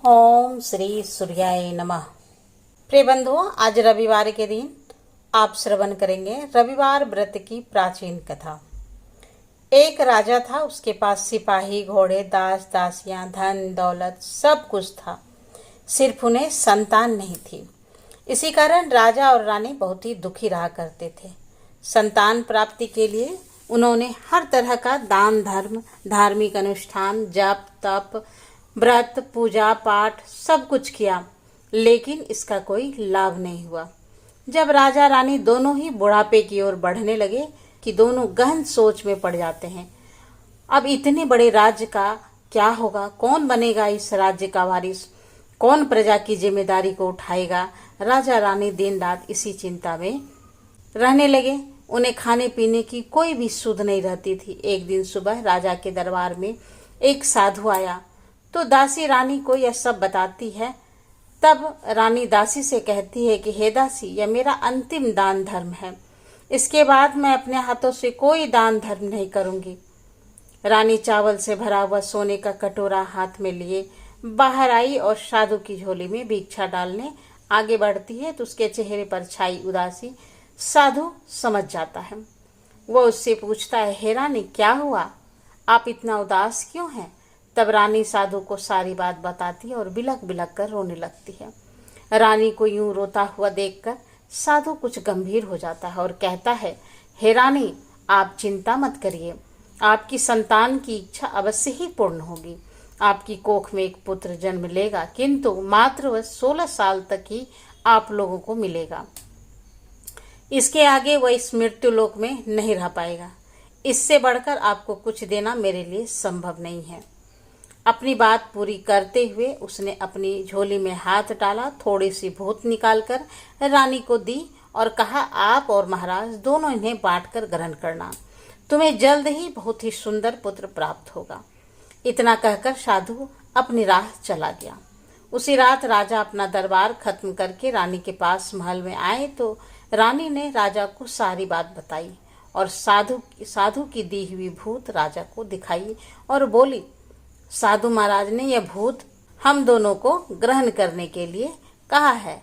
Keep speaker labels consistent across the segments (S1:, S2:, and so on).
S1: ओम श्री सूर्याय नमः। प्रिय बंधुओं, आज रविवार के दिन आप श्रवण करेंगे रविवार व्रत की प्राचीन कथा। एक राजा था, उसके पास सिपाही, घोड़े, दास दासियां, धन दौलत सब कुछ था, सिर्फ उन्हें संतान नहीं थी। इसी कारण राजा और रानी बहुत ही दुखी रहा करते थे। संतान प्राप्ति के लिए उन्होंने हर तरह का दान धर्म, धार्मिक अनुष्ठान, जप तप, व्रत, पूजा पाठ सब कुछ किया, लेकिन इसका कोई लाभ नहीं हुआ। जब राजा रानी दोनों ही बुढ़ापे की ओर बढ़ने लगे कि दोनों गहन सोच में पड़ जाते हैं। अब इतने बड़े राज्य का क्या होगा? कौन बनेगा इस राज्य का वारिस? कौन प्रजा की जिम्मेदारी को उठाएगा? राजा रानी दिन रात इसी चिंता में रहने लगे। उन्हें खाने पीने की कोई भी सुध नहीं रहती थी। एक दिन सुबह राजा के दरबार में एक साधु आया तो दासी रानी को यह सब बताती है। तब रानी दासी से कहती है कि हे दासी, यह मेरा अंतिम दान धर्म है, इसके बाद मैं अपने हाथों से कोई दान धर्म नहीं करूंगी। रानी चावल से भरा हुआ सोने का कटोरा हाथ में लिए बाहर आई और साधु की झोली में भिक्षा डालने आगे बढ़ती है तो उसके चेहरे पर छाई उदासी साधु समझ जाता है। वह उससे पूछता है, हे रानी, क्या हुआ? आप इतना उदास क्यों हैं? तब रानी साधु को सारी बात बताती है और बिलख बिलख कर रोने लगती है। रानी को यूं रोता हुआ देखकर साधु कुछ गंभीर हो जाता है और कहता है, हे रानी, आप चिंता मत करिए, आपकी संतान की इच्छा अवश्य ही पूर्ण होगी। आपकी कोख में एक पुत्र जन्म लेगा, किंतु मात्र वह 16 साल तक ही आप लोगों को मिलेगा। इसके आगे वह इस मृत्यु लोक में नहीं रह पाएगा। इससे बढ़कर आपको कुछ देना मेरे लिए संभव नहीं है। अपनी बात पूरी करते हुए उसने अपनी झोली में हाथ डाला, थोड़ी सी भूत निकालकर रानी को दी और कहा, आप और महाराज दोनों इन्हें बांटकर ग्रहण करना, तुम्हें जल्द ही बहुत ही सुंदर पुत्र प्राप्त होगा। इतना कहकर साधु अपनी राह चला गया। उसी रात राजा अपना दरबार खत्म करके रानी के पास महल में आए तो रानी ने राजा को सारी बात बताई और साधु की दी हुई भूत राजा को दिखाई और बोली, साधु महाराज ने यह भूत हम दोनों को ग्रहण करने के लिए कहा है।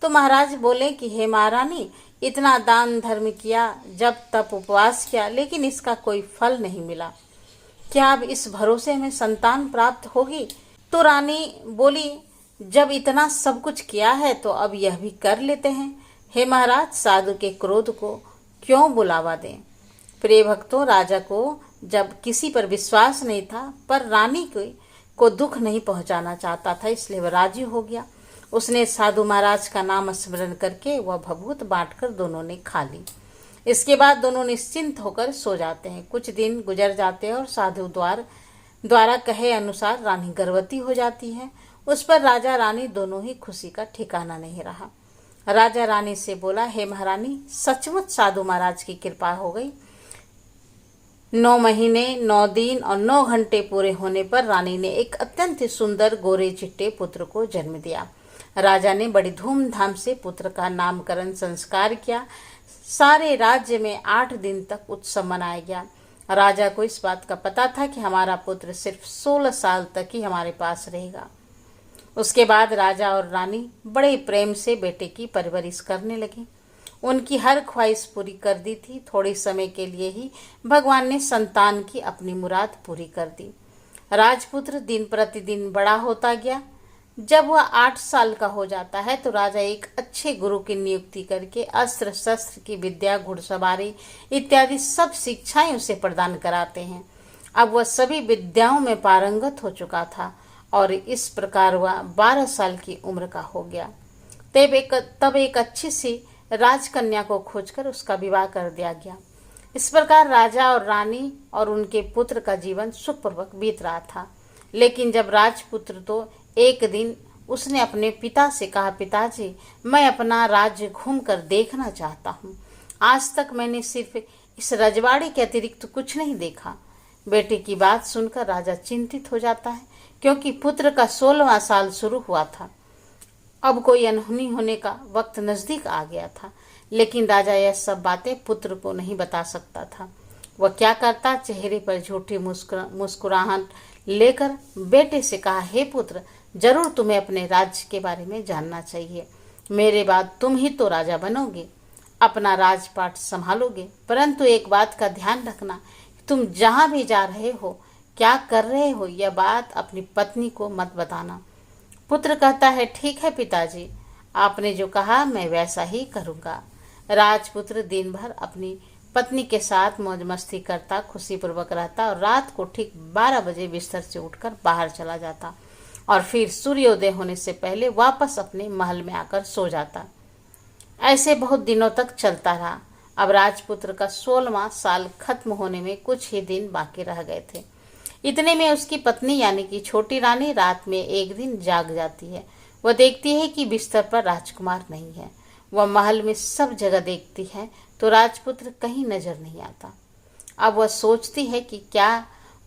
S1: तो महाराज बोले कि हे महारानी, इतना दान धर्म किया, जब तप उपवास किया, लेकिन इसका कोई फल नहीं मिला। क्या अब इस भरोसे में संतान प्राप्त होगी? तो रानी बोली, जब इतना सब कुछ किया है तो अब यह भी कर लेते हैं। हे महाराज, साधु के क्रोध को क्यों बुलावा दें? प्रिय भक्तों, राजा को जब किसी पर विश्वास नहीं था, पर रानी को दुख नहीं पहुंचाना चाहता था, इसलिए वह राजी हो गया। उसने साधु महाराज का नाम स्मरण करके वह भभूत बांटकर दोनों ने खा ली। इसके बाद दोनों निश्चिंत होकर सो जाते हैं। कुछ दिन गुजर जाते हैं और साधु द्वारा कहे अनुसार रानी गर्भवती हो जाती है। उस पर राजा रानी दोनों ही खुशी का ठिकाना नहीं रहा। राजा रानी से बोला, हे महारानी, सचमुच साधु महाराज की कृपा हो गई। 9 महीने 9 दिन और 9 घंटे पूरे होने पर रानी ने एक अत्यंत सुंदर गोरे चिट्टे पुत्र को जन्म दिया। राजा ने बड़ी धूमधाम से पुत्र का नामकरण संस्कार किया। सारे राज्य में 8 दिन तक उत्सव मनाया गया। राजा को इस बात का पता था कि हमारा पुत्र सिर्फ 16 साल तक ही हमारे पास रहेगा। उसके बाद राजा और रानी बड़े प्रेम से बेटे की परवरिश करने लगे। उनकी हर ख्वाहिश पूरी कर दी थी। थोड़े समय के लिए ही भगवान ने संतान की अपनी मुराद पूरी कर दी। राजपुत्र दिन प्रतिदिन बड़ा होता गया। जब वह 8 साल का हो जाता है तो राजा एक अच्छे गुरु की नियुक्ति करके अस्त्र शस्त्र की विद्या, घुड़सवारी इत्यादि सब शिक्षाएं उसे प्रदान कराते हैं। अब वह सभी विद्याओं में पारंगत हो चुका था और इस प्रकार वह 12 साल की उम्र का हो गया। तब एक अच्छी सी राजकन्या को खोजकर उसका विवाह कर दिया गया। इस प्रकार राजा और रानी और उनके पुत्र का जीवन सुखपूर्वक बीत रहा था। लेकिन जब राजपुत्र तो एक दिन उसने अपने पिता से कहा, पिताजी, मैं अपना राज्य घूमकर देखना चाहता हूँ। आज तक मैंने सिर्फ इस रजवाड़ी के अतिरिक्त कुछ नहीं देखा। बेटे की बात सुनकर राजा चिंतित हो जाता है, क्योंकि पुत्र का 16वां साल शुरू हुआ था। अब कोई अनहोनी होने का वक्त नजदीक आ गया था। लेकिन राजा यह सब बातें पुत्र को नहीं बता सकता था। वह क्या करता, चेहरे पर झूठी मुस्कुराहट लेकर बेटे से कहा, हे पुत्र, जरूर तुम्हें अपने राज्य के बारे में जानना चाहिए। मेरे बाद तुम ही तो राजा बनोगे, अपना राजपाट संभालोगे। परंतु एक बात का ध्यान रखना, तुम जहाँ भी जा रहे हो, क्या कर रहे हो, यह बात अपनी पत्नी को मत बताना। पुत्र कहता है, ठीक है पिताजी, आपने जो कहा मैं वैसा ही करूँगा। राजपुत्र दिन भर अपनी पत्नी के साथ मौज मस्ती करता, खुशीपूर्वक रहता और रात को ठीक 12 बजे बिस्तर से उठकर बाहर चला जाता और फिर सूर्योदय होने से पहले वापस अपने महल में आकर सो जाता। ऐसे बहुत दिनों तक चलता रहा। अब राजपुत्र का 16वां साल खत्म होने में कुछ ही दिन बाकी रह गए थे। इतने में उसकी पत्नी यानी कि छोटी रानी रात में एक दिन जाग जाती है। वह देखती है कि बिस्तर पर राजकुमार नहीं है। वह महल में सब जगह देखती है तो राजपुत्र कहीं नजर नहीं आता। अब वह सोचती है कि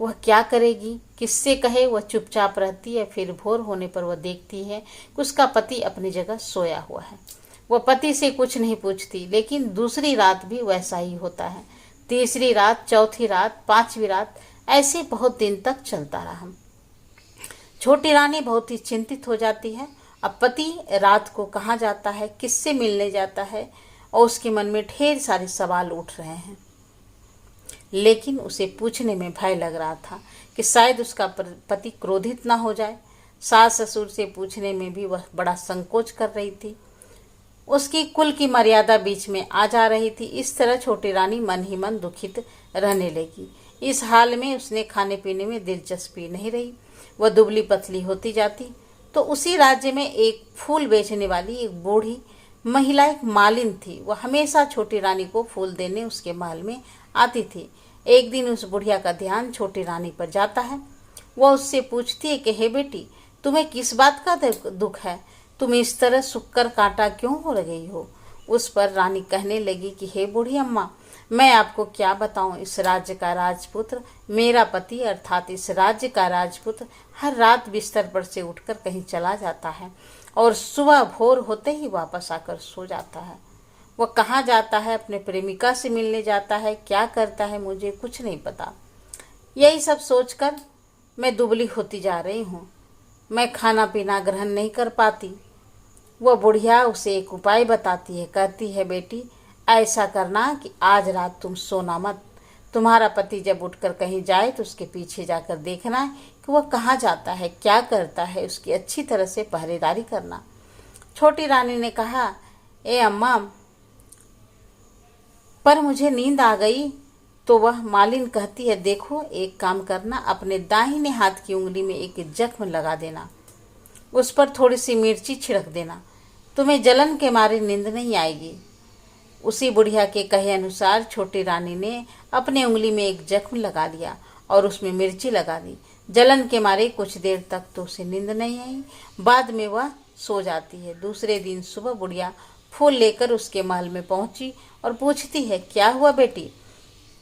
S1: वह क्या करेगी, किससे कहे। वह चुपचाप रहती है। फिर भोर होने पर वह देखती है कि उसका पति अपनी जगह सोया हुआ है। वह पति से कुछ नहीं पूछती, लेकिन दूसरी रात भी वैसा ही होता है। तीसरी रात, चौथी रात, 5वीं रात, ऐसे बहुत दिन तक चलता रहा। छोटी रानी बहुत ही चिंतित हो जाती है। अब पति रात को कहाँ जाता है, किससे मिलने जाता है, और उसके मन में ढेर सारे सवाल उठ रहे हैं। लेकिन उसे पूछने में भय लग रहा था कि शायद उसका पति क्रोधित ना हो जाए। सास ससुर से पूछने में भी वह बड़ा संकोच कर रही थी। उसकी कुल की मर्यादा बीच में आ जा रही थी। इस तरह छोटी रानी मन ही मन दुखित रहने लगी। इस हाल में उसने खाने पीने में दिलचस्पी नहीं रही। वह दुबली पतली होती जाती। तो उसी राज्य में एक फूल बेचने वाली एक बूढ़ी महिला, एक मालिन थी। वह हमेशा छोटी रानी को फूल देने उसके महल में आती थी। एक दिन उस बुढ़िया का ध्यान छोटी रानी पर जाता है। वह उससे पूछती है कि हे बेटी, तुम्हें किस बात का दुख है, तुम इस तरह सूखकर कांटा क्यों हो गई हो। उस पर रानी कहने लगी कि हे बूढ़ी अम्मा, मैं आपको क्या बताऊं, इस राज्य का राजपुत्र, मेरा पति अर्थात इस राज्य का राजपुत्र, हर रात बिस्तर पर से उठकर कहीं चला जाता है और सुबह भोर होते ही वापस आकर सो जाता है। वह कहाँ जाता है, अपने प्रेमिका से मिलने जाता है, क्या करता है, मुझे कुछ नहीं पता। यही सब सोचकर मैं दुबली होती जा रही हूँ। मैं खाना पीना ग्रहण नहीं कर पाती। वह बुढ़िया उसे एक उपाय बताती है। कहती है, बेटी ऐसा करना कि आज रात तुम सोना मत। तुम्हारा पति जब उठकर कहीं जाए तो उसके पीछे जाकर देखना कि वह कहाँ जाता है, क्या करता है, उसकी अच्छी तरह से पहरेदारी करना। छोटी रानी ने कहा, ए अम्मा, पर मुझे नींद आ गई। तो वह मालिन कहती है, देखो एक काम करना, अपने दाहिने हाथ की उंगली में एक जख्म लगा देना, उस पर थोड़ी सी मिर्ची छिड़क देना, तुम्हें जलन के मारे नींद नहीं आएगी। उसी बुढ़िया के कहे अनुसार छोटी रानी ने अपने उंगली में एक जख्म लगा लिया और उसमें मिर्ची लगा दी। जलन के मारे कुछ देर तक तो उसे नींद नहीं आई। बाद में वह सो जाती है। दूसरे दिन सुबह बुढ़िया फूल लेकर उसके महल में पहुंची और पूछती है, क्या हुआ बेटी,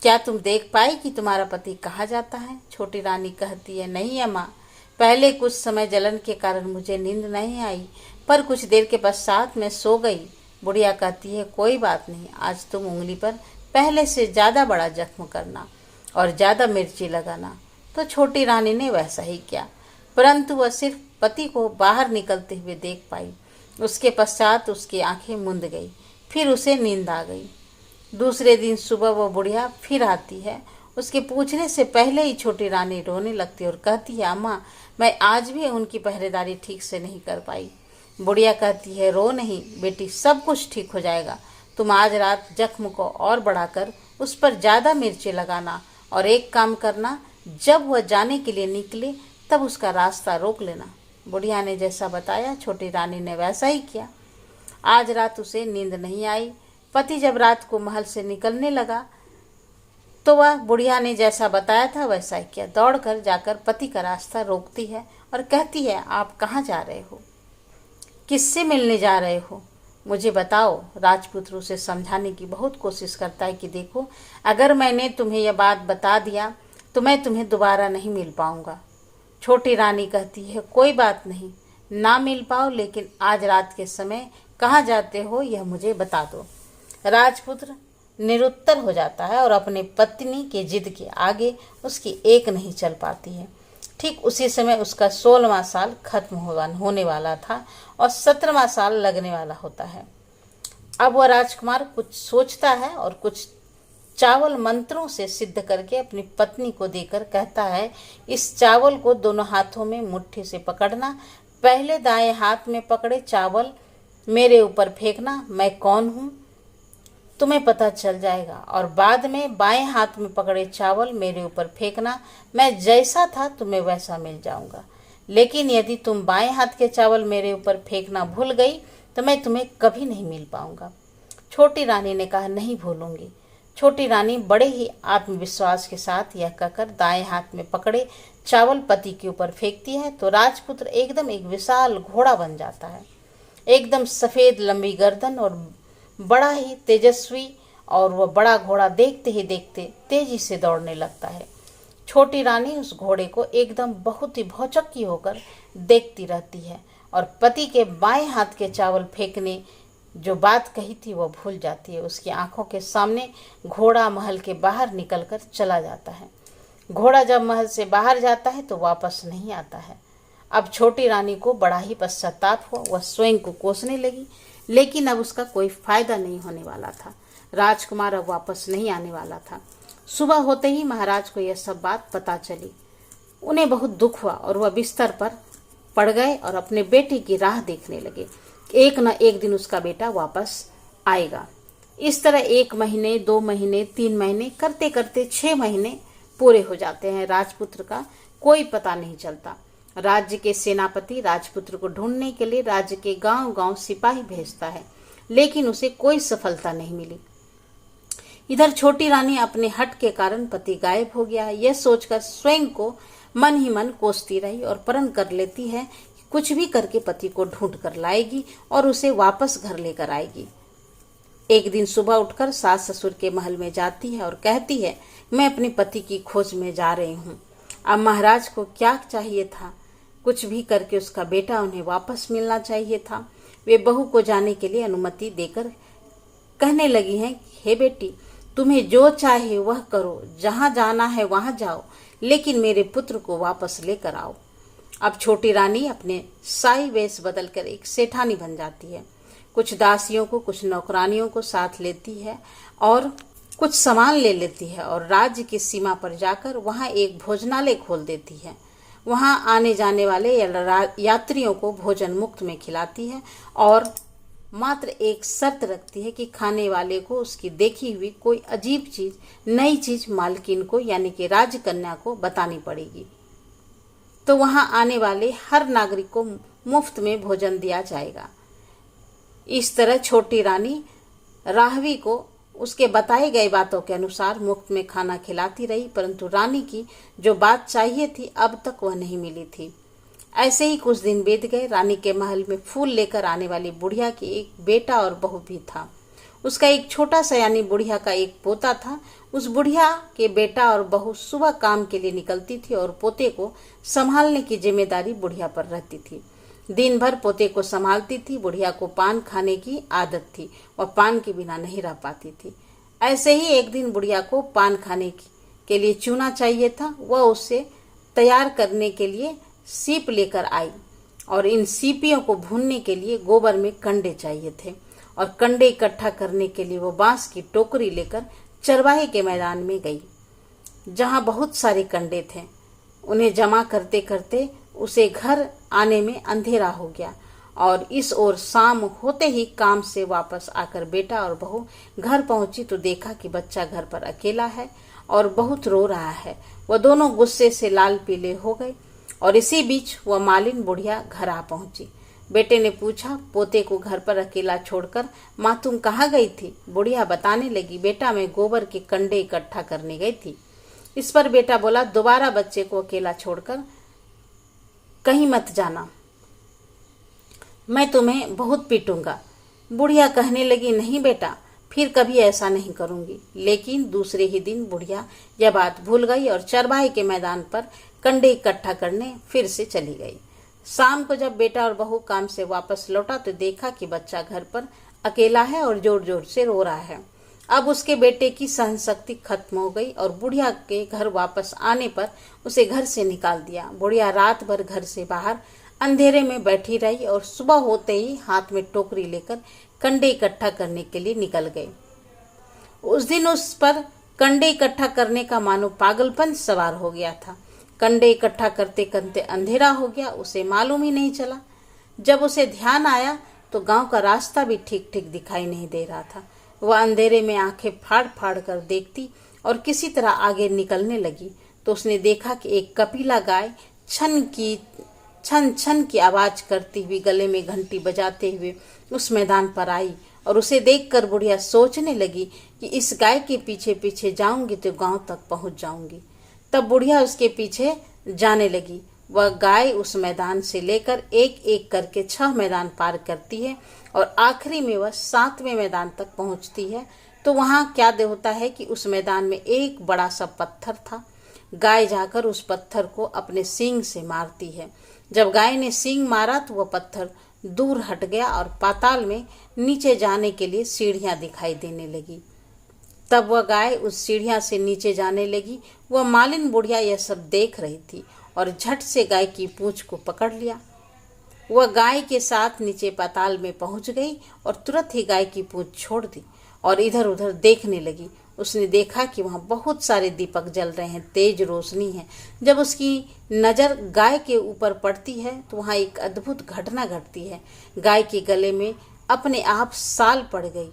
S1: क्या तुम देख पाई कि तुम्हारा पति कहाँ जाता है। छोटी रानी कहती है, नहीं अम्मा, पहले कुछ समय जलन के कारण मुझे नींद नहीं आई, पर कुछ देर के पश्चात मैं सो गई। बुढ़िया कहती है, कोई बात नहीं, आज तुम उंगली पर पहले से ज़्यादा बड़ा जख्म करना और ज़्यादा मिर्ची लगाना। तो छोटी रानी ने वैसा ही किया, परंतु वह सिर्फ पति को बाहर निकलते हुए देख पाई। उसके पश्चात उसकी आंखें मूंद गई, फिर उसे नींद आ गई। दूसरे दिन सुबह वह बुढ़िया फिर आती है। उसके पूछने से पहले ही छोटी रानी रोने लगती और कहती है, अम्मा, मैं आज भी उनकी पहरेदारी ठीक से नहीं कर पाई। बुढ़िया कहती है, रो नहीं बेटी, सब कुछ ठीक हो जाएगा। तुम आज रात जख्म को और बढ़ाकर उस पर ज़्यादा मिर्ची लगाना और एक काम करना, जब वह जाने के लिए निकले तब उसका रास्ता रोक लेना। बुढ़िया ने जैसा बताया छोटी रानी ने वैसा ही किया। आज रात उसे नींद नहीं आई। पति जब रात को महल से निकलने लगा तो वह बुढ़िया ने जैसा बताया था वैसा ही किया। दौड़कर जाकर पति का रास्ता रोकती है और कहती है, आप कहाँ जा रहे हो, किससे मिलने जा रहे हो, मुझे बताओ। राजपुत्र उसे समझाने की बहुत कोशिश करता है कि देखो, अगर मैंने तुम्हें यह बात बता दिया तो मैं तुम्हें दोबारा नहीं मिल पाऊंगा। छोटी रानी कहती है, कोई बात नहीं, ना मिल पाओ, लेकिन आज रात के समय कहाँ जाते हो यह मुझे बता दो। राजपुत्र निरुत्तर हो जाता है और अपने पत्नी के जिद के आगे उसकी एक नहीं चल पाती है। ठीक उसी समय उसका 16वां साल खत्म होने वाला था और 17वां साल लगने वाला होता है। अब वह राजकुमार कुछ सोचता है और कुछ चावल मंत्रों से सिद्ध करके अपनी पत्नी को देकर कहता है, इस चावल को दोनों हाथों में मुट्ठी से पकड़ना, पहले दाएं हाथ में पकड़े चावल मेरे ऊपर फेंकना, मैं कौन हूँ तुम्हें पता चल जाएगा, और बाद में बाएं हाथ में पकड़े चावल मेरे ऊपर फेंकना, मैं जैसा था तुम्हें वैसा मिल जाऊंगा। लेकिन यदि तुम बाएं हाथ के चावल मेरे ऊपर फेंकना भूल गई तो मैं तुम्हें कभी नहीं मिल पाऊंगा। छोटी रानी ने कहा, नहीं भूलूंगी। छोटी रानी बड़े ही आत्मविश्वास के साथ यह कहकर दाएं हाथ में पकड़े चावल पति के ऊपर फेंकती है तो राजपुत्र एकदम एक विशाल घोड़ा बन जाता है। एकदम सफेद लंबी गर्दन और बड़ा ही तेजस्वी, और वह बड़ा घोड़ा देखते ही देखते तेजी से दौड़ने लगता है। छोटी रानी उस घोड़े को एकदम बहुत ही भौचक्की होकर देखती रहती है और पति के बाएं हाथ के चावल फेंकने जो बात कही थी वह भूल जाती है। उसकी आंखों के सामने घोड़ा महल के बाहर निकलकर चला जाता है। घोड़ा जब महल से बाहर जाता है तो वापस नहीं आता है। अब छोटी रानी को बड़ा ही पश्चाताप हुआ। वह स्वयं को कोसने लगी, लेकिन अब उसका कोई फायदा नहीं होने वाला था। राजकुमार अब वापस नहीं आने वाला था। सुबह होते ही महाराज को यह सब बात पता चली। उन्हें बहुत दुख हुआ और वह बिस्तर पर पड़ गए और अपने बेटे की राह देखने लगे। एक न एक दिन उसका बेटा वापस आएगा। इस तरह 1 महीने, 2 महीने, 3 महीने करते करते 6 महीने पूरे हो जाते हैं। राजपुत्र का कोई पता नहीं चलता। राज्य के सेनापति राजपुत्र को ढूंढने के लिए राज्य के गांव गांव सिपाही भेजता है, लेकिन उसे कोई सफलता नहीं मिली। इधर छोटी रानी अपने हट के कारण पति गायब हो गया, यह सोचकर स्वयं को मन ही मन कोसती रही और प्रण कर लेती है कि कुछ भी करके पति को ढूंढ कर लाएगी और उसे वापस घर लेकर आएगी। एक दिन सुबह उठकर सास ससुर के महल में जाती है और कहती है, मैं अपने पति की खोज में जा रही हूँ। अब महाराज को क्या चाहिए था? कुछ भी करके उसका बेटा उन्हें वापस मिलना चाहिए था। वे बहू को जाने के लिए अनुमति देकर कहने लगी हैं, हे बेटी, तुम्हें जो चाहे वह करो, जहां जाना है वहां जाओ, लेकिन मेरे पुत्र को वापस लेकर आओ। अब छोटी रानी अपने शाही वेश बदलकर एक सेठानी बन जाती है। कुछ दासियों को, कुछ नौकरानियों को साथ लेती है और कुछ सामान ले लेती है और राज्य की सीमा पर जाकर वहां एक भोजनालय खोल देती है। वहां आने जाने वाले यात्रियों को भोजन मुफ्त में खिलाती है और मात्र एक शर्त रखती है कि खाने वाले को उसकी देखी हुई कोई अजीब चीज, नई चीज मालकिन को यानी कि राजकन्या को बतानी पड़ेगी। तो वहां आने वाले हर नागरिक को मुफ्त में भोजन दिया जाएगा। इस तरह छोटी रानी राहवी को उसके बताए गए बातों के अनुसार मुफ्त में खाना खिलाती रही, परंतु रानी की जो बात चाहिए थी अब तक वह नहीं मिली थी। ऐसे ही कुछ दिन बीत गए। रानी के महल में फूल लेकर आने वाली बुढ़िया की एक बेटा और बहू भी था। उसका एक छोटा सा यानी बुढ़िया का एक पोता था। उस बुढ़िया के बेटा और बहू सुबह काम के लिए निकलती थी और पोते को संभालने की जिम्मेदारी बुढ़िया पर रहती थी। दिन भर पोते को संभालती थी। बुढ़िया को पान खाने की आदत थी, वह पान के बिना नहीं रह पाती थी। ऐसे ही एक दिन बुढ़िया को पान खाने के लिए चूना चाहिए था। वह उसे तैयार करने के लिए सीप लेकर आई और इन सीपियों को भूनने के लिए गोबर में कंडे चाहिए थे और कंडे इकट्ठा करने के लिए वो बांस की टोकरी लेकर चरवाहे के मैदान में गई, जहां बहुत सारे कंडे थे। उन्हें जमा करते करते उसे घर आने में अंधेरा हो गया और इस ओर शाम होते ही काम से वापस आकर बेटा और बहू घर पहुंची तो देखा कि बच्चा घर पर अकेला है और बहुत रो रहा है। वह दोनों गुस्से से लाल पीले हो गए और इसी बीच वह मालिन बुढ़िया घर आ पहुंची। बेटे ने पूछा, पोते को घर पर अकेला छोड़कर माँ तुम कहाँ गई थी? बुढ़िया बताने लगी, बेटा मैं गोबर के कंडे इकट्ठा करने गई थी। इस पर बेटा बोला, दोबारा बच्चे को अकेला छोड़कर कहीं मत जाना, मैं तुम्हें बहुत पीटूंगा। बुढ़िया कहने लगी, नहीं बेटा, फिर कभी ऐसा नहीं करूंगी। लेकिन दूसरे ही दिन बुढ़िया यह बात भूल गई और चरवाहे के मैदान पर कंडे इकट्ठा करने फिर से चली गई। शाम को जब बेटा और बहू काम से वापस लौटा तो देखा कि बच्चा घर पर अकेला है और जोर जोर से रो रहा है। अब उसके बेटे की सहन शक्ति खत्म हो गई और बुढ़िया के घर वापस आने पर उसे घर से निकाल दिया। बुढ़िया रात भर घर से बाहर अंधेरे में बैठी रही और सुबह होते ही हाथ में टोकरी लेकर कंडे इकट्ठा करने के लिए निकल गई। उस दिन उस पर कंडे इकट्ठा करने का मानो पागलपन सवार हो गया था। कंडे इकट्ठा करते करते अंधेरा हो गया, उसे मालूम ही नहीं चला। जब उसे ध्यान आया तो गांव का रास्ता भी ठीक ठीक दिखाई नहीं दे रहा था। वह अंधेरे में आंखें फाड़ फाड़ कर देखती और किसी तरह आगे निकलने लगी तो उसने देखा कि एक कपिला गाय छन छन की आवाज करती हुई गले में घंटी बजाते हुए उस मैदान पर आई और उसे देखकर बुढ़िया सोचने लगी कि इस गाय के पीछे पीछे जाऊंगी तो गांव तक पहुंच जाऊंगी। तब बुढ़िया उसके पीछे जाने लगी। वह गाय उस मैदान से लेकर एक एक करके 6 मैदान पार करती है और आखिरी में वह 7वें मैदान तक पहुंचती है। तो वहां क्या होता है कि उस मैदान में एक बड़ा सा पत्थर था। गाय जाकर उस पत्थर को अपने सींग से मारती है। जब गाय ने सींग मारा तो वह पत्थर दूर हट गया और पाताल में नीचे जाने के लिए सीढ़ियां दिखाई देने लगी। तब वह गाय उस सीढ़ियां से नीचे जाने लगी। वह मालिन बुढ़िया यह सब देख रही थी और झट से गाय की पूंछ को पकड़ लिया। वह गाय के साथ नीचे पाताल में पहुंच गई और तुरंत ही गाय की पूंछ छोड़ दी और इधर उधर देखने लगी। उसने देखा कि वहां बहुत सारे दीपक जल रहे हैं, तेज रोशनी है। जब उसकी नजर गाय के ऊपर पड़ती है तो वहां एक अद्भुत घटना घटती है। गाय के गले में अपने आप साल पड़ गई।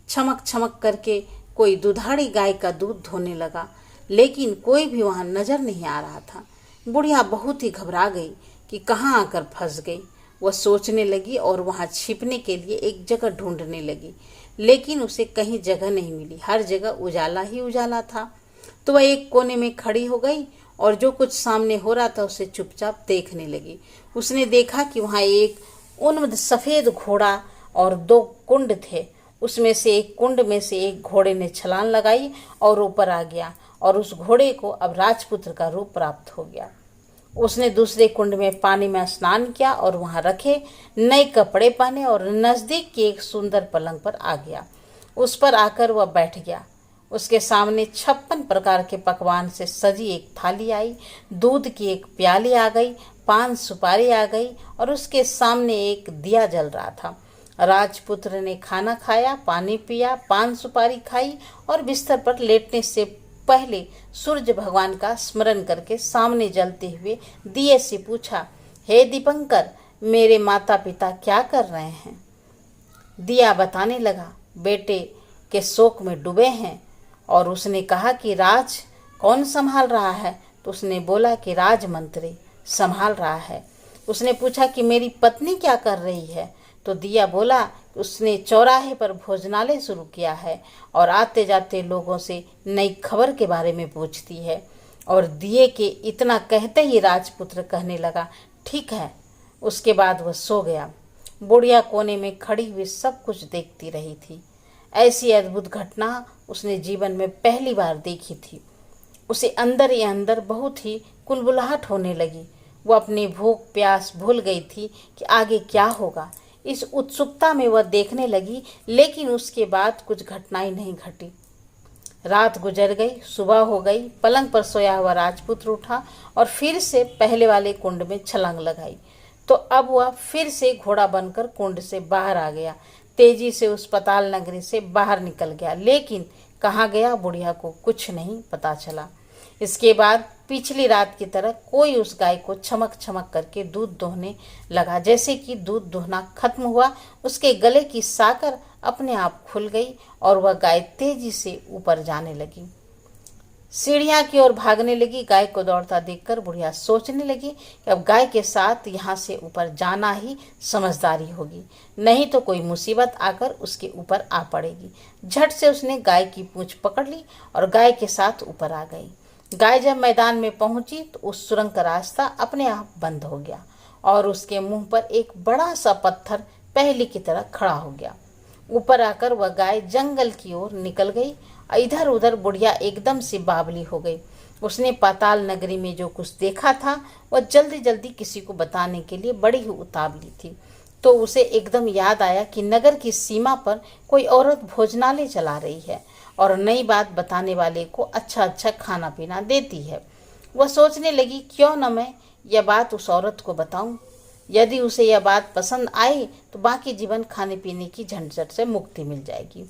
S1: चमक चमक करके कोई दुधाड़ी गाय का दूध धोने लगा, लेकिन कोई भी वहां नजर नहीं आ रहा था। बुढ़िया बहुत ही घबरा गई कि कहाँ आकर फंस गई। वह सोचने लगी और वहां छिपने के लिए एक जगह ढूंढने लगी, लेकिन उसे कहीं जगह नहीं मिली। हर जगह उजाला ही उजाला था। तो वह एक कोने में खड़ी हो गई और जो कुछ सामने हो रहा था उसे चुपचाप देखने लगी। उसने देखा कि वहां एक उन्मत्त सफेद घोड़ा और 2 कुंड थे। उसमें से एक कुंड में से एक घोड़े ने छलांग लगाई और ऊपर आ गया और उस घोड़े को अब राजपुत्र का रूप प्राप्त हो गया। उसने दूसरे कुंड में पानी में स्नान किया और वहां रखे नए कपड़े पहने और नजदीक की एक सुंदर पलंग पर आ गया। उस पर आकर वह बैठ गया। उसके सामने 56 प्रकार के पकवान से सजी एक थाली आई, दूध की एक प्याली आ गई, 5 सुपारी आ गई और उसके सामने एक दिया जल रहा था। राजपुत्र ने खाना खाया, पानी पिया, 5 सुपारी खाई और बिस्तर पर लेटने से पहले सूर्य भगवान का स्मरण करके सामने जलते हुए दिए से पूछा, हे दीपंकर, मेरे माता पिता क्या कर रहे हैं? दिया बताने लगा, बेटे के शोक में डूबे हैं। और उसने कहा कि राज कौन संभाल रहा है? तो उसने बोला कि राजमंत्री संभाल रहा है। उसने पूछा कि मेरी पत्नी क्या कर रही है? तो दिया बोला उसने चौराहे पर भोजनालय शुरू किया है और आते जाते लोगों से नई खबर के बारे में पूछती है। और दिए के इतना कहते ही राजपुत्र कहने लगा, ठीक है। उसके बाद वह सो गया। बुढ़िया कोने में खड़ी हुई सब कुछ देखती रही थी। ऐसी अद्भुत घटना उसने जीवन में पहली बार देखी थी। उसे अंदर ही अंदर बहुत ही कुलबुलाहट होने लगी। वो अपनी भूख प्यास भूल गई थी कि आगे क्या होगा। इस उत्सुकता में वह देखने लगी, लेकिन उसके बाद कुछ घटनाएं नहीं घटी। रात गुजर गई, सुबह हो गई। पलंग पर सोया हुआ राजपुत्र उठा और फिर से पहले वाले कुंड में छलांग लगाई। तो अब वह फिर से घोड़ा बनकर कुंड से बाहर आ गया। तेजी से उस पाताल नगरी से बाहर निकल गया, लेकिन कहाँ गया बुढ़िया को कुछ नहीं पता चला। इसके बाद पिछली रात की तरह कोई उस गाय को चमक चमक करके दूध दोहने लगा। जैसे कि दूध दोहना खत्म हुआ, उसके गले की साकर अपने आप खुल गई और वह गाय तेजी से ऊपर जाने लगी, सीढ़ियां की ओर भागने लगी। गाय को दौड़ता देखकर बुढ़िया सोचने लगी कि अब गाय के साथ यहाँ से ऊपर जाना ही समझदारी होगी, नहीं तो कोई मुसीबत आकर उसके ऊपर आ पड़ेगी। झट से उसने गाय की पूंछ पकड़ ली और गाय के साथ ऊपर आ गई। गाय जब मैदान में पहुंची तो उस सुरंग का रास्ता अपने आप बंद हो गया और उसके मुंह पर एक बड़ा सा पत्थर पहले की तरह खड़ा हो गया। ऊपर आकर वह गाय जंगल की ओर निकल गई। इधर उधर बुढ़िया एकदम से बावली हो गई। उसने पाताल नगरी में जो कुछ देखा था वह जल्दी जल्दी किसी को बताने के लिए बड़ी ही उतावली थी। तो उसे एकदम याद आया कि नगर की सीमा पर कोई औरत भोजनालय चला रही है और नई बात बताने वाले को अच्छा अच्छा खाना पीना देती है। वह सोचने लगी, क्यों न मैं यह बात उस औरत को बताऊं। यदि उसे यह बात पसंद आई तो बाकी जीवन खाने पीने की झंझट से मुक्ति मिल जाएगी।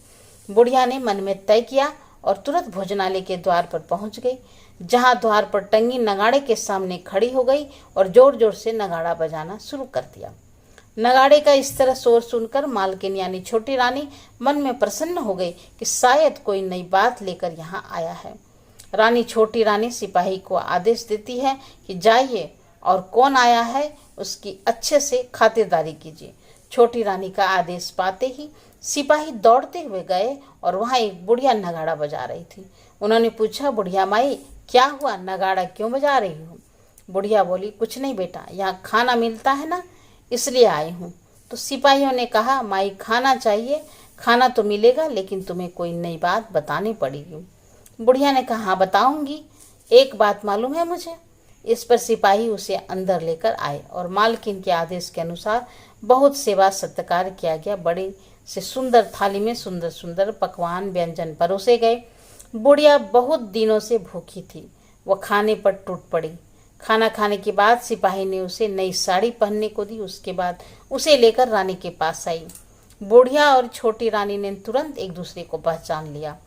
S1: बुढ़िया ने मन में तय किया और तुरंत भोजनालय के द्वार पर पहुंच गई, जहां द्वार पर टंगी नगाड़े के सामने खड़ी हो गई और जोर जोर से नगाड़ा बजाना शुरू कर दिया। नगाड़े का इस तरह शोर सुनकर मालकिन यानी छोटी रानी मन में प्रसन्न हो गई कि शायद कोई नई बात लेकर यहाँ आया है। छोटी रानी सिपाही को आदेश देती है कि जाइए और कौन आया है उसकी अच्छे से खातिरदारी कीजिए। छोटी रानी का आदेश पाते ही सिपाही दौड़ते हुए गए और वहाँ एक बुढ़िया नगाड़ा बजा रही थी। उन्होंने पूछा, बुढ़िया माई क्या हुआ, नगाड़ा क्यों बजा रही हो? बुढ़िया बोली, कुछ नहीं बेटा, यहाँ खाना मिलता है ना, इसलिए आई हूँ। तो सिपाहियों ने कहा, माई खाना चाहिए, खाना तो मिलेगा लेकिन तुम्हें कोई नई बात बतानी पड़ेगी। बुढ़िया ने कहा, हाँ बताऊंगी, एक बात मालूम है मुझे। इस पर सिपाही उसे अंदर लेकर आए और मालकिन के आदेश के अनुसार बहुत सेवा सत्कार किया गया। बड़ी से सुंदर थाली में सुंदर सुंदर पकवान व्यंजन परोसे गए। बुढ़िया बहुत दिनों से भूखी थी, वह खाने पर टूट पड़ी। खाना खाने के बाद सिपाही ने उसे नई साड़ी पहनने को दी। उसके बाद उसे लेकर रानी के पास आई। बुढ़िया और छोटी रानी ने तुरंत एक दूसरे को पहचान लिया।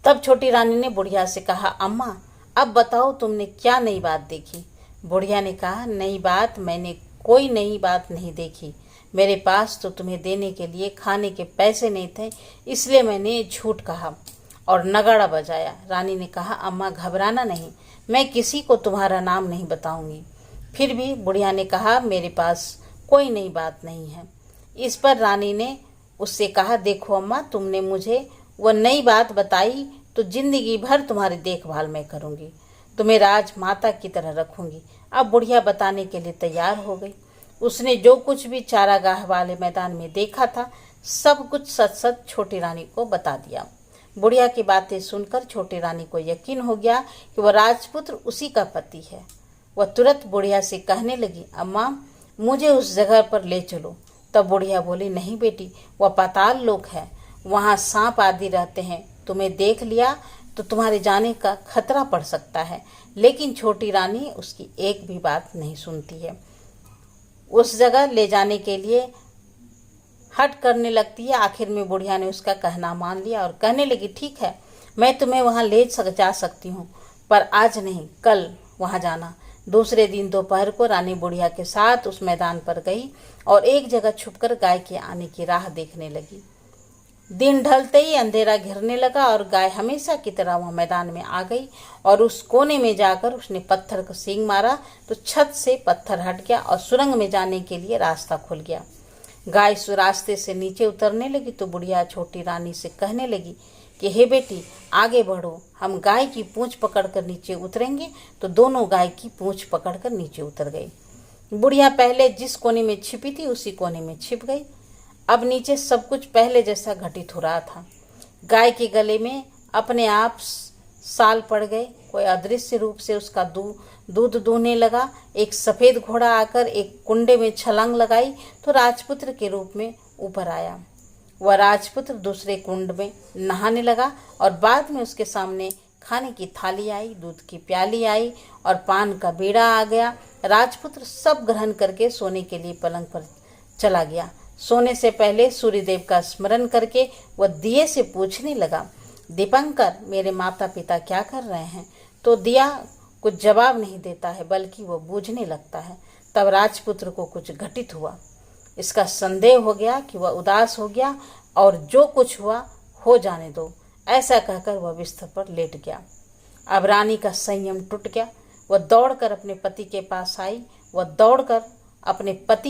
S1: तब छोटी रानी ने बुढ़िया से कहा, अम्मा अब बताओ तुमने क्या नई बात देखी? बुढ़िया ने कहा, नई बात? मैंने कोई नई बात नहीं देखी। मेरे पास तो तुम्हें देने के लिए खाने के पैसे नहीं थे, इसलिए मैंने झूठ कहा और नगाड़ा बजाया। रानी ने कहा, अम्मा घबराना नहीं, मैं किसी को तुम्हारा नाम नहीं बताऊंगी। फिर भी बुढ़िया ने कहा, मेरे पास कोई नई बात नहीं है। इस पर रानी ने उससे कहा, देखो अम्मा, तुमने मुझे वह नई बात बताई तो जिंदगी भर तुम्हारी देखभाल मैं करूंगी, तुम्हें राजमाता की तरह रखूंगी। अब बुढ़िया बताने के लिए तैयार हो गई। उसने जो कुछ भी चारागाह वाले मैदान में देखा था सब कुछ सच सच छोटी रानी को बता दिया। बुढ़िया की बातें सुनकर छोटी रानी को यकीन हो गया कि वह राजपुत्र उसी का पति है। वह तुरंत बुढ़िया से कहने लगी, अम्मा मुझे उस जगह पर ले चलो। तब बुढ़िया बोली, नहीं बेटी, वह पाताल लोक है, वहाँ सांप आदि रहते हैं, तुम्हें देख लिया तो तुम्हारे जाने का खतरा पड़ सकता है। लेकिन छोटी रानी उसकी एक भी बात नहीं सुनती है। उस जगह ले जाने के लिए हट करने लगती है। आखिर में बुढ़िया ने उसका कहना मान लिया और कहने लगी, ठीक है, मैं तुम्हें वहाँ ले जा सकती हूँ, पर आज नहीं, कल वहाँ जाना। दूसरे दिन दोपहर को रानी बुढ़िया के साथ उस मैदान पर गई और एक जगह छुपकर गाय के आने की राह देखने लगी। दिन ढलते ही अंधेरा घिरने लगा और गाय हमेशा की तरह वह मैदान में आ गई और उस कोने में जाकर उसने पत्थर को सींग मारा तो छत से पत्थर हट गया और सुरंग में जाने के लिए रास्ता खुल गया। गाय रास्ते से नीचे उतरने लगी तो बुढ़िया छोटी रानी से कहने लगी कि हे बेटी, आगे बढ़ो, हम गाय की पूंछ पकड़कर नीचे उतरेंगे। तो दोनों गाय की पूंछ पकड़कर नीचे उतर गई। बुढ़िया पहले जिस कोने में छिपी थी उसी कोने में छिप गई। अब नीचे सब कुछ पहले जैसा घटित हो रहा था। गाय के गले में अपने आप साल पड़ गए। कोई अदृश्य रूप से उसका दूध दूहने लगा। एक सफ़ेद घोड़ा आकर एक कुंडे में छलांग लगाई तो राजपुत्र के रूप में ऊपर आया। वह राजपुत्र दूसरे कुंड में नहाने लगा और बाद में उसके सामने खाने की थाली आई, दूध की प्याली आई और पान का बीड़ा आ गया। राजपुत्र सब ग्रहण करके सोने के लिए पलंग पर चला गया। सोने से पहले सूर्यदेव का स्मरण करके वह दिए से पूछने लगा, दीपंकर, मेरे माता पिता क्या कर रहे हैं? तो दिया कुछ जवाब नहीं देता है, बल्कि वह बूझने लगता है। तब राजपुत्र को कुछ घटित हुआ। इसका संदेह हो गया कि वह उदास हो गया और जो कुछ हुआ हो जाने दो, ऐसा कहकर वह बिस्तर पर लेट गया। अब रानी का संयम टूट गया। वह दौड़कर अपने पति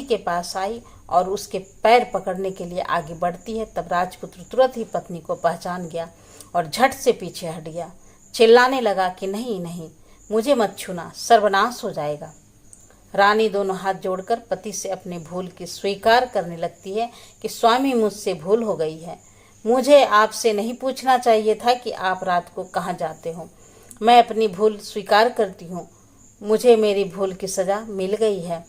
S1: के पास आई और उसके पैर पकड़ने के लिए आगे बढ़ती है। तब राजपुत्र तुरंत ही पत्नी को पहचान गया और झट से पीछे हट गया। चिल्लाने लगा कि नहीं नहीं, मुझे मत छूना, सर्वनाश हो जाएगा। रानी दोनों हाथ जोड़कर पति से अपनी भूल की स्वीकार करने लगती है कि स्वामी, मुझसे भूल हो गई है। मुझे आपसे नहीं पूछना चाहिए था कि आप रात को कहाँ जाते हो। मैं अपनी भूल स्वीकार करती हूँ। मुझे मेरी भूल की सज़ा मिल गई है।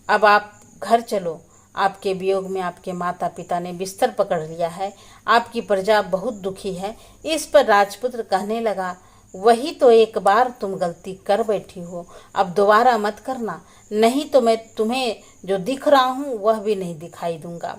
S1: अब आप घर चलो, आपके वियोग में आपके माता पिता ने बिस्तर पकड़ लिया है, आपकी प्रजा बहुत दुखी है। इस पर राजपुत्र कहने लगा, वही तो एक बार तुम गलती कर बैठी हो, अब दोबारा मत करना, नहीं तो मैं तुम्हें जो दिख रहा हूँ वह भी नहीं दिखाई दूंगा।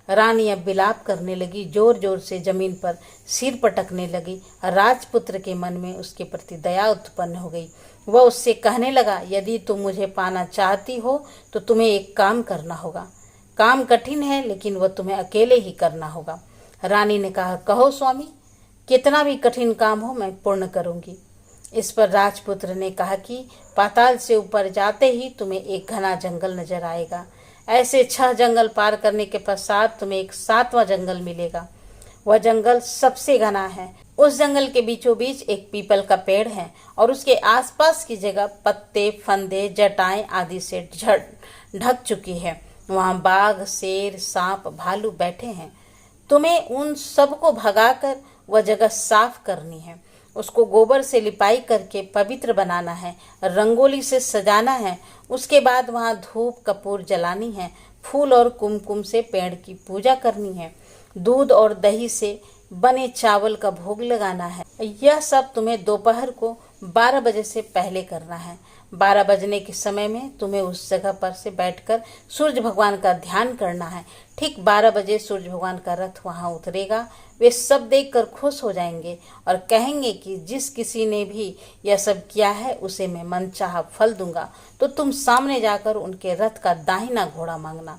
S1: रानी अब विलाप करने लगी, जोर जोर से जमीन पर सिर पटकने लगी। राजपुत्र के मन में उसके प्रति दया उत्पन्न हो गई। वह उससे कहने लगा, यदि तुम मुझे पाना चाहती हो तो तुम्हें एक काम करना होगा। काम कठिन है लेकिन वह तुम्हें अकेले ही करना होगा। रानी ने कहा, कहो स्वामी, कितना भी कठिन काम हो मैं पूर्ण करूंगी। इस पर राजपुत्र ने कहा कि पाताल से ऊपर जाते ही तुम्हें एक घना जंगल नजर आएगा। ऐसे 6 जंगल पार करने के पश्चात तुम्हें एक 7वां जंगल मिलेगा। वह जंगल सबसे घना है। उस जंगल के बीचों बीच एक पीपल का पेड़ है और उसके आसपास की जगह पत्ते, फंदे, जटाएं आदि से ढक चुकी है। वहां बाघ, शेर, सांप, भालू बैठे हैं। तुम्हें उन सबको भगाकर वह जगह साफ करनी है। उसको गोबर से लिपाई करके पवित्र बनाना है, रंगोली से सजाना है। उसके बाद वहां धूप कपूर जलानी है, फूल और कुमकुम से पेड़ की पूजा करनी है, दूध और दही से बने चावल का भोग लगाना है। यह सब तुम्हें दोपहर को 12 बजे से पहले करना है। 12 बजने के समय में तुम्हें उस जगह पर से बैठकर सूर्य भगवान का ध्यान करना है। ठीक 12 बजे सूर्य भगवान का रथ वहां उतरेगा। वे सब देखकर खुश हो जाएंगे और कहेंगे कि जिस किसी ने भी यह सब किया है उसे मैं मनचाहा फल दूंगा। तो तुम सामने जाकर उनके रथ का दाहिना घोड़ा मांगना,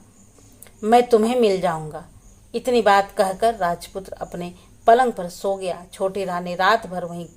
S1: मैं तुम्हें मिल जाऊंगा। इतनी बात कहकर राजपुत्र अपने पलंग पर सो गया। छोटी रानी रात भर वहीं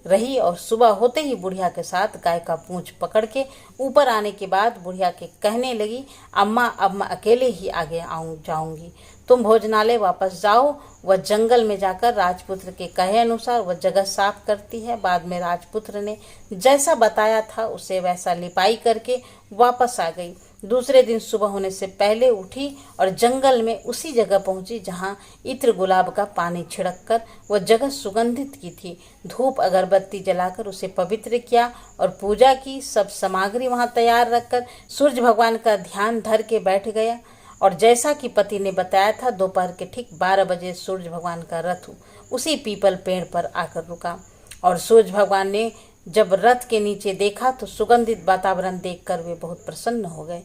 S1: रही और सुबह होते ही बुढ़िया के साथ गाय का पूंछ पकड़ के ऊपर आने के बाद बुढ़िया के कहने लगी, अम्मा अब मैं अकेले ही आगे जाऊंगी, तुम भोजनालय वापस जाओ। वह जंगल में जाकर राजपुत्र के कहे अनुसार वह जगह साफ करती है। बाद में राजपुत्र ने जैसा बताया था उसे वैसा लिपाई करके वापस आ गई। दूसरे दिन सुबह होने से पहले उठी और जंगल में उसी जगह पहुंची जहां इत्र गुलाब का पानी छिड़क कर वह जगह सुगंधित की थी। धूप अगरबत्ती जलाकर उसे पवित्र किया और पूजा की। सब सामग्री वहां तैयार रखकर सूर्य भगवान का ध्यान धर के बैठ गया और जैसा कि पति ने बताया था दोपहर के ठीक 12 बजे सूर्य भगवान का रथ उसी पीपल पेड़ पर आकर रुका। और सूर्य भगवान ने जब रथ के नीचे देखा तो सुगंधित वातावरण देखकर वे बहुत प्रसन्न हो गए।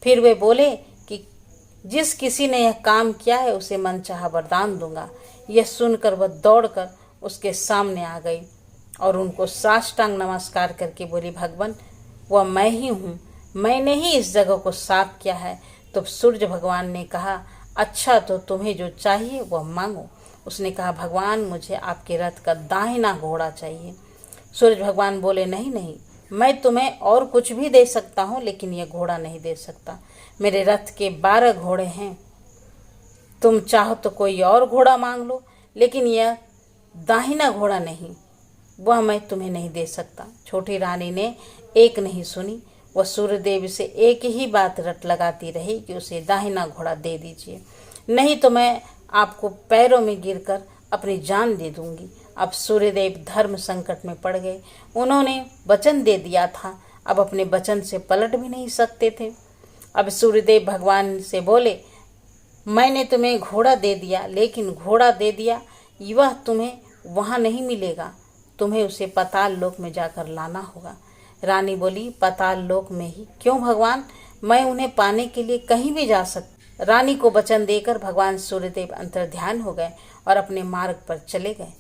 S1: फिर वे बोले कि जिस किसी ने यह काम किया है उसे मनचाहा वरदान दूंगा। यह सुनकर वह दौड़कर उसके सामने आ गई और उनको साष्टांग नमस्कार करके बोली, भगवान वह मैं ही हूँ, मैंने ही इस जगह को साफ किया है। तो सूर्य भगवान ने कहा, अच्छा तो तुम्हें जो चाहिए वह मांगो। उसने कहा, भगवान मुझे आपके रथ का दाहिना घोड़ा चाहिए। सूर्य भगवान बोले, नहीं नहीं, मैं तुम्हें और कुछ भी दे सकता हूँ लेकिन यह घोड़ा नहीं दे सकता। मेरे रथ के 12 घोड़े हैं, तुम चाहो तो कोई और घोड़ा मांग लो लेकिन यह दाहिना घोड़ा नहीं, वह मैं तुम्हें नहीं दे सकता। छोटी रानी ने एक नहीं सुनी। वह सूर्यदेव से एक ही बात रट लगाती रही कि उसे दाहिना घोड़ा दे दीजिए, नहीं तो मैं आपको पैरों में गिरकर अपनी जान दे दूंगी। अब सूर्यदेव धर्म संकट में पड़ गए। उन्होंने वचन दे दिया था, अब अपने वचन से पलट भी नहीं सकते थे। अब सूर्यदेव भगवान से बोले, मैंने तुम्हें घोड़ा दे दिया लेकिन घोड़ा दे दिया वह तुम्हें वहाँ नहीं मिलेगा, तुम्हें उसे पाताल लोक में जाकर लाना होगा। रानी बोली, पाताल लोक में ही? क्यों भगवान, मैं उन्हें पाने के लिए कहीं भी जा सकती। रानी को वचन देकर भगवान सूर्यदेव अंतर्ध्यान हो गए और अपने मार्ग पर चले गए।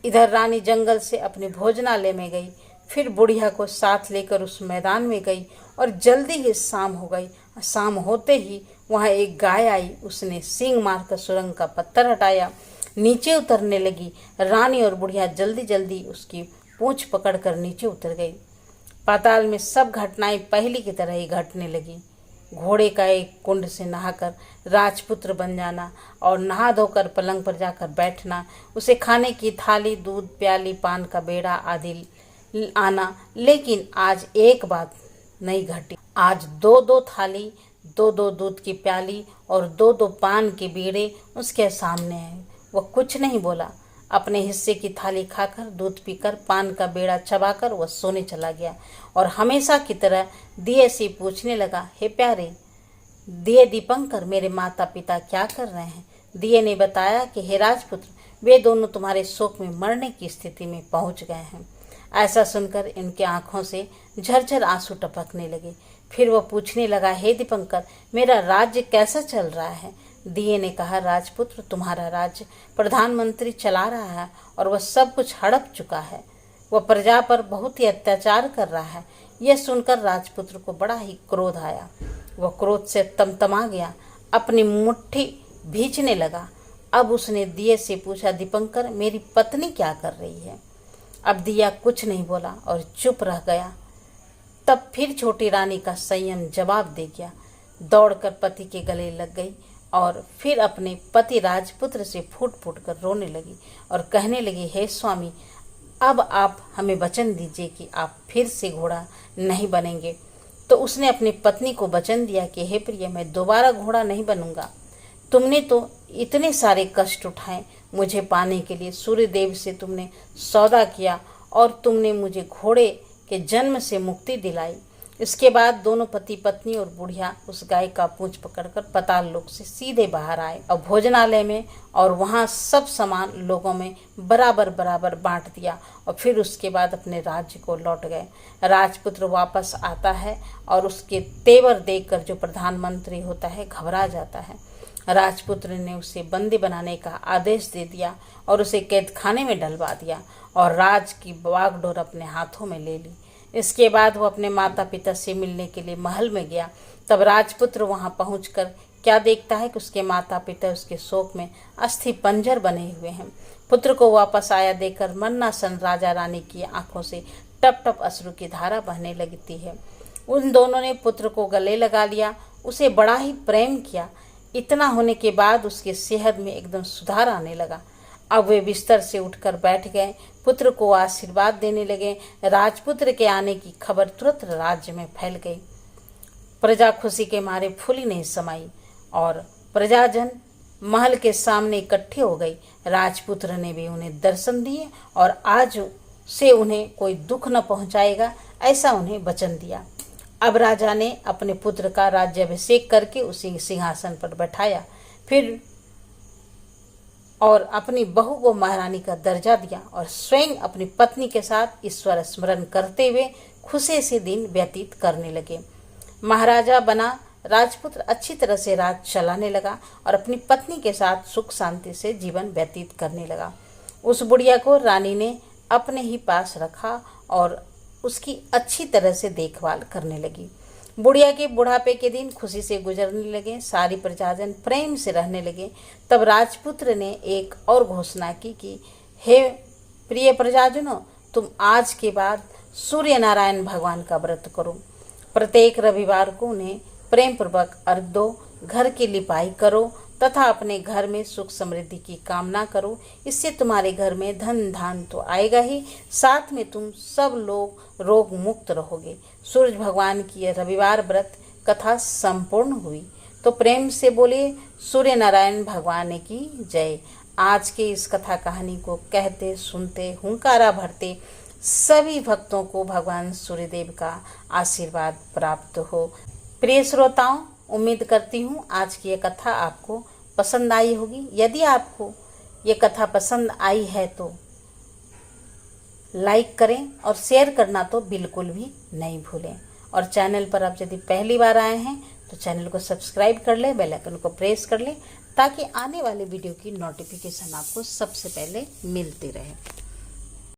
S1: इधर रानी जंगल से अपने भोजनालय में गई, फिर बुढ़िया को साथ लेकर उस मैदान में गई और जल्दी ही शाम हो गई। शाम होते ही वहाँ एक गाय आई। उसने सींग मारकर सुरंग का पत्थर हटाया, नीचे उतरने लगी। रानी और बुढ़िया जल्दी जल्दी उसकी पूंछ पकड़कर नीचे उतर गई। पाताल में सब घटनाएं पहले की तरह ही घटने लगी। घोड़े का एक कुंड से नहाकर राजपुत्र बन जाना और नहा धोकर पलंग पर जाकर बैठना, उसे खाने की थाली, दूध प्याली, पान का बेड़ा आदि आना। लेकिन आज एक बात नहीं घटी। आज 2-2 थाली, 2-2 दूध की प्याली और 2-2 पान के बीड़े उसके सामने हैं। वह कुछ नहीं बोला। अपने हिस्से की थाली खाकर, दूध पीकर, पान का बेड़ा चबाकर वह सोने चला गया और हमेशा की तरह दिए से पूछने लगा, हे प्यारे, दिए दीपंकर, मेरे माता पिता क्या कर रहे हैं? दिए ने बताया कि हे राजपुत्र, वे दोनों तुम्हारे शोक में मरने की स्थिति में पहुंच गए हैं। ऐसा सुनकर इनकी आंखों से झरझर आंसू टपकने लगे। फिर वह पूछने लगा, हे दीपंकर, मेरा राज्य कैसा चल रहा है? दिए ने कहा, राजपुत्र, तुम्हारा राज्य प्रधानमंत्री चला रहा है और वह सब कुछ हड़प चुका है। वह प्रजा पर बहुत ही अत्याचार कर रहा है। यह सुनकर राजपुत्र को बड़ा ही क्रोध आया। वह क्रोध से तमतमा गया, अपनी मुट्ठी भींचने लगा। अब उसने दिए से पूछा, दीपंकर, मेरी पत्नी क्या कर रही है? अब दिया कुछ नहीं बोला और चुप रह गया। तब फिर छोटी रानी का संयम जवाब दे गया। दौड़कर पति के गले लग गई और फिर अपने पति राजपुत्र से फूट फूट कर रोने लगी और कहने लगी, हे स्वामी, अब आप हमें वचन दीजिए कि आप फिर से घोड़ा नहीं बनेंगे। तो उसने अपनी पत्नी को वचन दिया कि हे प्रिय, मैं दोबारा घोड़ा नहीं बनूंगा। तुमने तो इतने सारे कष्ट उठाए मुझे पाने के लिए, सूर्य देव से तुमने सौदा किया और तुमने मुझे घोड़े के जन्म से मुक्ति दिलाई। इसके बाद दोनों पति पत्नी और बुढ़िया उस गाय का पूंछ पकड़कर पाताल लोक से सीधे बाहर आए और भोजनालय में और वहां सब सामान लोगों में बराबर बराबर बांट दिया और फिर उसके बाद अपने राज्य को लौट गए। राजपुत्र वापस आता है और उसके तेवर देखकर जो प्रधानमंत्री होता है घबरा जाता है। राजपुत्र ने उसे बंदी बनाने का आदेश दे दिया और उसे कैद खाने में डलवा दिया और राज की बागडोर अपने हाथों में ले ली। इसके बाद वो अपने माता पिता से मिलने के लिए महल में गया। तब राजपुत्र वहां पहुंचकर क्या देखता है कि उसके माता पिता उसके शोक में अस्थि पंजर बने हुए हैं। पुत्र को वापस आया देखकर मन्नासन राजा रानी की आंखों से टप टप अश्रु की धारा बहने लगती है। उन दोनों ने पुत्र को गले लगा लिया, उसे बड़ा ही प्रेम किया। इतना होने के बाद उसके सेहत में एकदम सुधार आने लगा। अब वे बिस्तर से उठकर बैठ गए, पुत्र को आशीर्वाद देने लगे। राजपुत्र के आने की खबर तुरंत राज्य में फैल गई। प्रजा खुशी के मारे फूली नहीं समाई और प्रजाजन महल के सामने इकट्ठे हो गई। राजपुत्र ने भी उन्हें दर्शन दिए और आज से उन्हें कोई दुख न पहुंचाएगा, ऐसा उन्हें वचन दिया। अब राजा ने अपने पुत्र का राज्याभिषेक करके उसे सिंहासन पर बैठाया, फिर और अपनी बहू को महारानी का दर्जा दिया और स्वयं अपनी पत्नी के साथ ईश्वर स्मरण करते हुए खुशी से दिन व्यतीत करने लगे। महाराजा बना राजपुत्र अच्छी तरह से राज चलाने लगा और अपनी पत्नी के साथ सुख शांति से जीवन व्यतीत करने लगा। उस बुढ़िया को रानी ने अपने ही पास रखा और उसकी अच्छी तरह से देखभाल करने लगी। बुढ़िया के बुढ़ापे के दिन खुशी से गुजरने लगे, सारी प्रजाजन प्रेम से रहने लगे। तब राजपुत्र ने एक और घोषणा की कि हे प्रिय प्रजाजनों, तुम आज के बाद सूर्य नारायण भगवान का व्रत करो। प्रत्येक रविवार को उन्हें प्रेम पूर्वक अर्घ दो, घर की लिपाई करो तथा अपने घर में सुख समृद्धि की कामना करो। इससे तुम्हारे घर में धन धान तो आएगा ही, साथ में तुम सब लोग रोग मुक्त रहोगे। सूर्य भगवान की रविवार व्रत कथा संपूर्ण हुई। तो प्रेम से बोले सूर्य नारायण भगवान की जय। आज के इस कथा कहानी को कहते सुनते हुंकारा भरते सभी भक्तों को भगवान सूर्यदेव का आशीर्वाद प्राप्त हो। प्रिय श्रोताओं, उम्मीद करती हूँ आज की ये कथा आपको पसंद आई होगी। यदि आपको ये कथा पसंद आई है तो लाइक करें और शेयर करना तो बिल्कुल भी नहीं भूलें। और चैनल पर आप यदि पहली बार आए हैं तो चैनल को सब्सक्राइब कर लें, बेल आइकन को प्रेस कर लें ताकि आने वाले वीडियो की नोटिफिकेशन आपको सबसे पहले मिलती रहे।